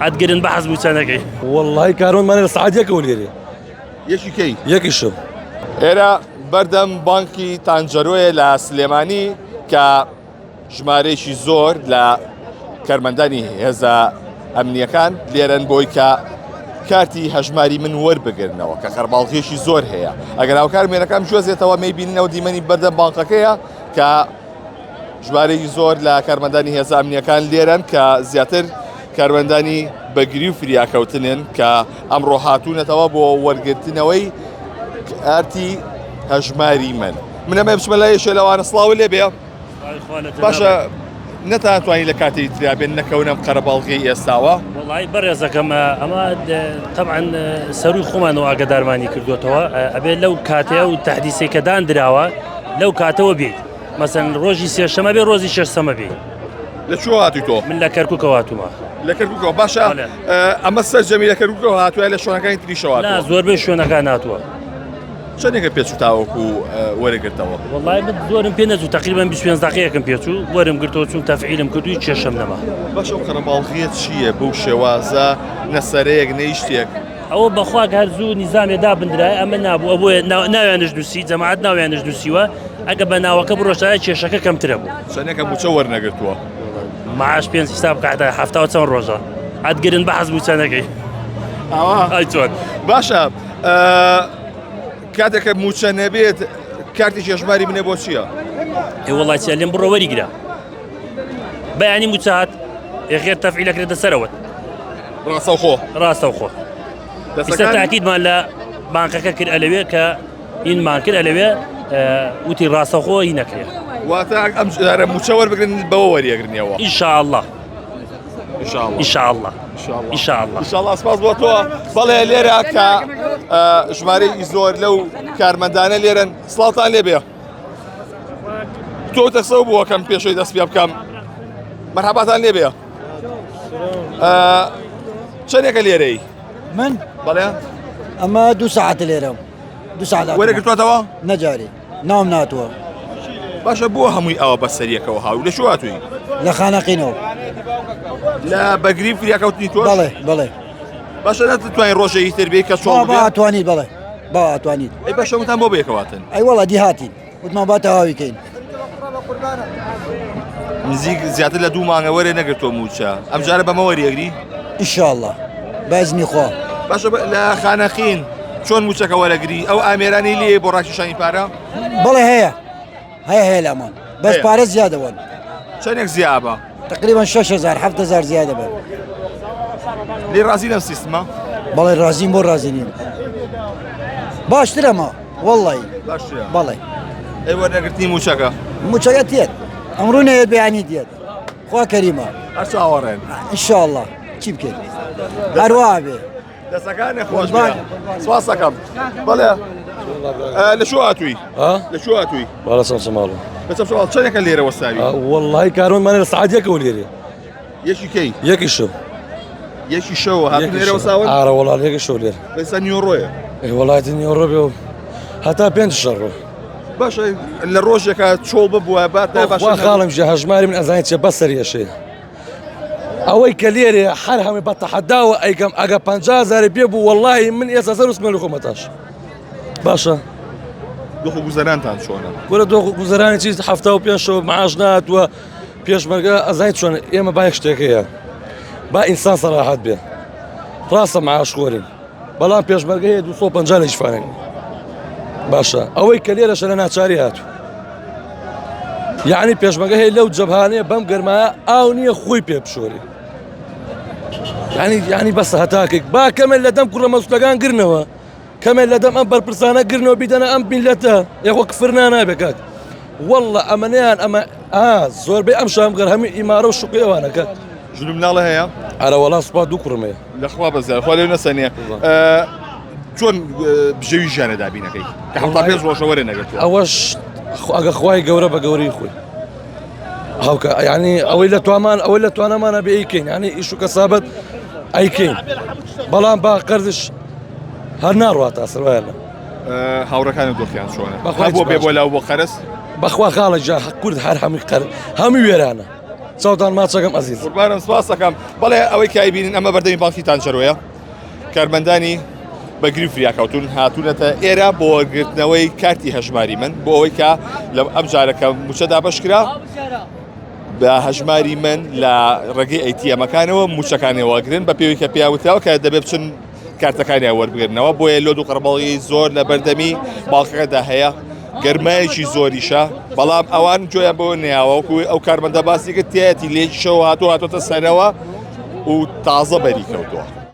عادگرن بحث بوتانەکەی والله کارۆنمانە لە سعات یەکەوە لێرێ یەکیکەی یەکیشم ئێرە بەردەم بانکی تانجەرۆیە لە سلێمانی کە ژمارەیەکی زۆر لە کارمەندانی هێزە ئەمنیەکان لێرەن بۆی کە کارتی هەژماری من وەربگرنەوە کە خەرباڵغیەکی زۆر هەیە ئەگەر هاوکار مێرەکەم جۆزێتەوە مەیبیننەوە دیمەنی بەردەم بانکەکەیە کە ژمارەی زۆر لە کارمەندانی هێزە ئەمنیەکان لێرەن کە زیاتر کارمەندانی بەگری و فریاکەوتنن کە ئەمڕۆ هاتوونەتەوە بۆ وەرگرتنەوەی کارتی هەژماری من منەمە بچمە لە یەشێ لەوانە سڵاو لێ بێ باشە نەتانتوانی لە کاتی ترابێن نەکەونم قەرەباڵغی ئێستاوە وڵی بەڕێزەکەم ئەمە طبعا سەروی خۆمانەوە ئاگدارمانی کردوێتەوە ئەبێ لەو کاتەیە و تەحدیسێکەدان دراوە لەو کاتەوە بێت مەسەن ڕۆژی سێشەمە بێ ڕۆژی شەشسەمە بێ لەکوێ هاتووی تۆ؟ من لە کەرکووکەوە هاتوومە لە کەرکووکەوە باشە ئەمە سەرجەمی لە کەرکووکەوە هاتووە لە شوێنەکانی تریشەوە نا زۆربەی شوێنەکان هاتووە چەندێکە پێچوو تاوەکو وەرەگرتەوە وڵی من زۆرم پێ نەچوو تقریبان 25 دقیقەکەم پێچوو وەرم گرتەوە چون تەفعیلم کردووی کێشەم نەما باشە ئەو قەرەباڵغیە چییە بەو شێوازە نەسەرەیەک نەیشتێک ئەوە بەخوا هەر زوو نیزامێدا بندرای ئەمە نابوو ئەوە ناویانش نووسی جەماعەت ناویانش نووسیوە ئەگە بە ناوەکە بڕۆژایە کێشەکە کەمترە بوو چەندێکە موچە وەرنەگرتووە معاش پێنج حساب کاتە هەفتاوە چەند ڕۆژە عادگرن بەحەز بوتانەکەی ئای چۆن باشە کاتێکە موچە نەبێت کارتی هێژماری منێ بۆ چییە؟ ئێ وڵی چیا لێم بڕۆ وەریگرە بەیانی موچە هات ئێخێر تەفعیلەکرێتە سەرەوە ڕاستەوخۆ ڕاستەوخۆ ئێستا تاکیدمان لە بانکەکە کرد ئەلەوێ کە ئینمان کرد ئەلەوێ وتی ڕاستەوخۆ هی نەکرێت واتە ئەم موچە وەربگرن بەوە وەریەگرنیەوە ئینشاءالله ئینشاءالله ئینشاءالله ئینشاءالله ئینشاءالله سپاس بۆ تۆ بەڵێ لێرە کە ژمارەی زۆر لەو کارمەندانە لێرەن سڵاوتان لێ بێ تۆ تەسە بووە کەم پێشەوەی دەست پێ بکەم مەرحەباتان لێ بێ چەندێکە لێرەی من بەڵێ ئەمە دوو ساعت لێرەم دوو ساعت وەرەگرتوەتەوە نەجاری ناوم ناتوە باشە بۆ هەمووی ئەوە بەسەریەکەوە هاو لە شو هاتووی لە خانەقینەوە لە بەگری فریاکەوتنی تۆ بەڵێ بەڵێ باشە نەتوانین ڕۆژێکی تر بێ کە چۆڵ با ئەتوانیت بەڵێ با ئەتوانیت ئەی باشە وتان بۆ بێکەواتن ئەی وەڵا دی هاتین وتمان باتە هاویکەین نزیک زیاتر لە دوو مانگە وەرێ نەگرتۆ موچە ئەم جارە بەمە وەریەگری ئینشاءالله بەزمی خوا باشە لە خانەخین چۆن موچەکە وەرەگری ئەو ئامێرانی لێ بۆ ڕاکێشانی پارە بەڵێ هەیە لەمان بەس پارە زیادەوەن چەندێک زیابە تقریبا 6000 7000 زیادە بن لێ ڕازی لەم سیستمە بەڵێ ڕازیم بۆ ڕازی نیم باشتر ئەمە وەڵی باشە بەڵێ ئەی وەرنەگرتنی موچەکە موچەکە تێت ئەمڕۆ نەیەت بەیانی دێت خوا کەریمە هەر چاوەڕێن ئینشاءالله چی بکەین هەروە بێ دەستەکانی خۆش بێ سواس دەکەم بەڵێ لە شو هاتووی لە شو هاتووی باڵە سەمسە ماڵم بەچەم سوال چەندێکە لێرە وەستاوی والله کارۆنمانە لە سعات یەکەوە لێرێ یەکیکەی یەکیشم یەکی شەوە هاتوو لێرە وەساون ئارە وڵات یەکیشەوە لێر بەستا نیۆڕۆیە وڵاتی نیۆڕۆ بێ و هەتا پێنج شەڕۆ باشە لە ڕۆژێکە چۆڵ ببووە باتە باشە خاڵم ژە هەژماری من ئەزانیت چێ بەسەریەشێ ئەوەی کە لێرێ هەر هەمووی بە تەحەداوە ئەیکەم ئەگە 50000 پێ بوو واللهی من ئێستا سەر وسمە خۆمەتاش باشە دۆخ و گوزەرانتان چۆنە وەرە دۆخ گوزەرانی چیز هەفتە و پێشەوە معاش ناتوە پێشمەرگە ئەزانیت چۆن ئێمە با یەک شتێکەیە با ئینسان سەراحەت بێ ڕاستە معاش خۆرین بەڵام پێشمەرگە هەیە 250 لە هیچفانێک باشە ئەوەی کە لێرەشە لە ناچاری هاتوو یعنی پێشمەرگە هەیە لەو جەبهانەیە بەم گەرمایە ئاو نییە خۆی پێ بشۆری ینی بەسە هەتاکێک با کەمێک لە دەم کوڕە مەسوولەکان گرنەوە کەمێک لە دەم ئەم بەرپرسانە گرنەوە بیدەنە ئەم میلەتە یەخۆ کفرنا نابێ کاک وەڵڵە ئەمەنیان ئەمە زۆربەی ئەم شامگەر هەموو ئیمارە و شوقی ئەوانەکە ژلو مناڵە هەیە ئەرە وەڵام سوپا دوو کوڕمەیە لەخوا بەزار خوا لێو نەسەنیە چۆن بژێوی ژیانە دابینەکەی کە هەڵتا پێنج ڕۆژە وەرێ نەگرتووە ئەوەش ئەگە خوای گەورە بە گەورەی خۆی هاوکە ینی ئەوەی لە توانمان ئەوەی لە توانەمانە بێ ئەیکەین ینی ئیش و کەسابەت ئەیکەین بەڵام با قەرزش هەر ناڕواتە سەروایە هاوڕەکانی دۆخیان چۆنە بۆ بێ بۆ لاو بۆ قەرز بەخوا خاڵە جا کورد هەر هەمووی هەمووی وێرانە چاوتان ماچەکەم ئەزیز. قوربانم سپاس دەکەم. بەڵێ ئەوەی کە ئەیبینن ئەمە بەردەمی بانکی تانجەرۆیە. کارمەندانی بەگری و فریاکەوتون هاتوونەتە ئێرە بۆ وەرگرتنەوەی کارتی هەژماری من بۆ ئەوەی کە لە ئەم جارەکە موچەدا بەشکرا بە هەژماری من لە ڕێگەی ئەیتیەمەکانەوە موچەکانی وەرگرن بە پێوەی کە پیاوتراوە کە دەبێت بچن کارتەکانیان وەربگرنەوە بۆیە لۆد و قەربەڵی زۆر لە بەردەمی باڵخەکەدا هەیە گەرمایەکی زۆریشە بەڵام ئەوان جۆیان بۆ نێیاوەکو ئەو کارمەندە باسی کرد تایەتی لێکیشەوە هاتوۆتە سەرەوە و تازە بەری کەوتووە.